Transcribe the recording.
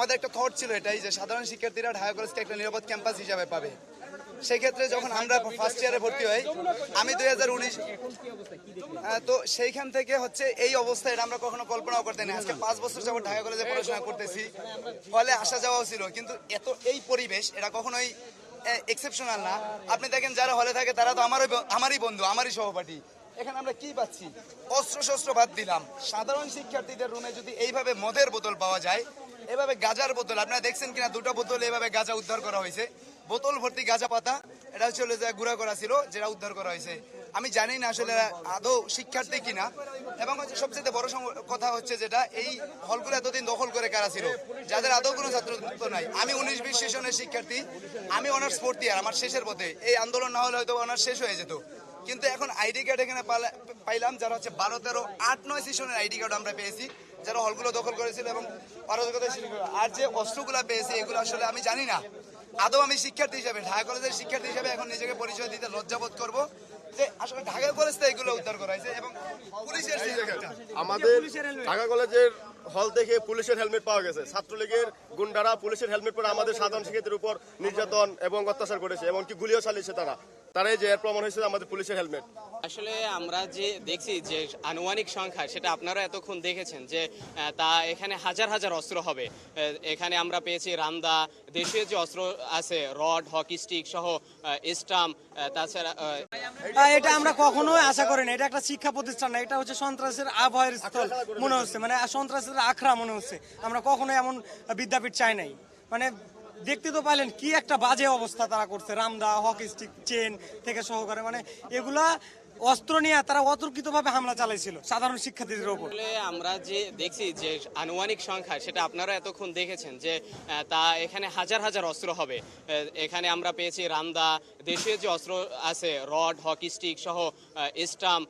আমাদের একটা থট ছিল এটাই যে সাধারণ শিক্ষার্থীরা ঢাকা কলেজকে একটা নিরাপদ ক্যাম্পাস হিসাবে পাবে। সেক্ষেত্রে যখন আমরা ফার্স্ট ইয়ারে ভর্তি হই, আমি 2019, তো সেইখান থেকে হচ্ছে এই অবস্থা, এটা আমরা কখনো কল্পনাও করতে না। আজকে 5 বছর যাবত ঢাকা কলেজে পড়াশোনা করতেছি, ফলে আসা যাওয়াও ছিল, কিন্তু এই পরিবেশ এটা কখনোই এক্সেপশনাল না। আপনি দেখেন যারা হলে থাকে তারা তো আমারই বন্ধু, আমারই সহপাঠী। এখানে আমরা কি পাচ্ছি? অস্ত্র শস্ত্র বাদ দিলাম, সাধারণ শিক্ষার্থীদের রুমে যদি এইভাবে মদের বোতল পাওয়া যায়, এভাবে গাঁজার বোতল, আপনারা দেখছেন কিনা 2টা বোতল এভাবে গাঁজা উদ্ধার করা হয়েছে, বোতল ভর্তি গাঁজা পাতা, এটা হচ্ছে গুঁড়া করা ছিল, যেটা উদ্ধার করা হয়েছে। আমি জানি না আসলে আদৌ শিক্ষার্থী কিনা। এবং হচ্ছে সবচেয়ে বড় কথা হচ্ছে যেটা, এই হলগুলো এতদিন দখল করে কারা ছিল, যাদের আদৌ কোনো ছাত্রত্ব নাই। আমি 19-20 সেশনের শিক্ষার্থী, আমি অনার্স 4th ইয়ার, আমার শেষের পথে। এই আন্দোলন না হলে হয়তো অনার্স শেষ হয়ে যেত, কিন্তু এখন আইডি কার্ড এখানে পাইলাম, যারা হচ্ছে 12, 13, 8, 9 সেশনের আইডি কার্ড আমরা পেয়েছি, যারা হলগুলো দখল করেছিল এবং অরাজকতা ছিল। আর যে অস্ত্রগুলো পেয়েছি এগুলো আসলে আমি জানি না আদৌ আমি শিক্ষার্থী হিসাবে, ঢাকা কলেজের শিক্ষার্থী হিসাবে এখন নিজেকে পরিচয় দিতে লজ্জাবোধ করবো যে আসলে ঢাকা কলেজ থেকে এগুলো উদ্ধার করা হয়েছে। এবং পুলিশের আমাদের ঢাকা কলেজের হল থেকে পুলিশের হেলমেট পাওয়া গেছে। ছাত্রলীগের গুন্ডারা পুলিশের হেলমেট পরে আমাদের সাধারণ শিক্ষার্থীর উপর নির্যাতন এবং অত্যাচার করেছে, এমনকি গুলিও চালিয়েছে তারাই যে এর প্রমাণ হয়েছে আমাদের পুলিশের হেলমেট। আসলে আমরা যে দেখছি যে আনুমানিক সংখ্যা, সেটা আপনারা এতক্ষণ দেখেছেন যে তা এখানে হাজার হাজার অস্ত্র হবে। এখানে আমরা পেয়েছি রামদা, দেশীয় যে অস্ত্র আছে, রড, হকি স্টিক সহ স্টাম্প, তাছাড়া এটা আমরা কখনোই আশা করি না। এটা একটা শিক্ষা প্রতিষ্ঠান না, এটা হচ্ছে সন্ত্রাসের আবহাওয়ার স্থল মনে হচ্ছে, মানে সন্ত্রাসের আখড়া মনে হচ্ছে। আমরা কখনোই এমন বিদ্যাপীঠ চাই নাই। মানে দেখতে তো পাইলেন কি একটা বাজে অবস্থা তারা করছে, রামদা, হকি স্টিক, চেন থেকে সহকারে, মানে এগুলা অস্ত্র নিয়ে তারা অতর্কিতভাবে হামলা চালাইছিল সাধারণ শিক্ষার্থীদের উপর। আমরা যে দেখছি যে আনুমানিক সংখ্যা, সেটা আপনারা এতক্ষণ দেখেছেন যে তা এখানে হাজার হাজার অস্ত্র হবে। এখানে আমরা পেয়েছি রামদা, দেশীয় যে অস্ত্র আছে, রড, হকি স্টিক সহ স্টাম্প,